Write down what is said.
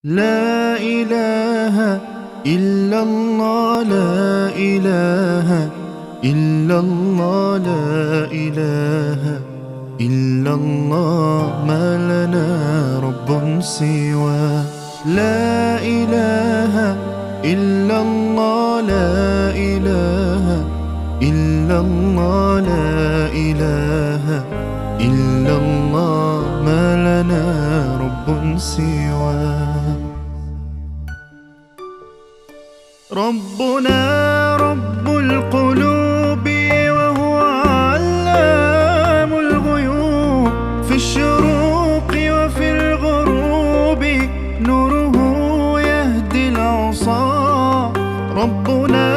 لا إله إلا الله، لا إله إلا الله، لا إله إلا الله، ما لنا رب سواه. لا إله إلا الله، لا إله إلا الله، لا إله إلا الله، ما لنا رب سواه. ربنا رب القلوب وهو علام الغيوب، في الشروق وفي الغروب نوره يهدي العصا. ربنا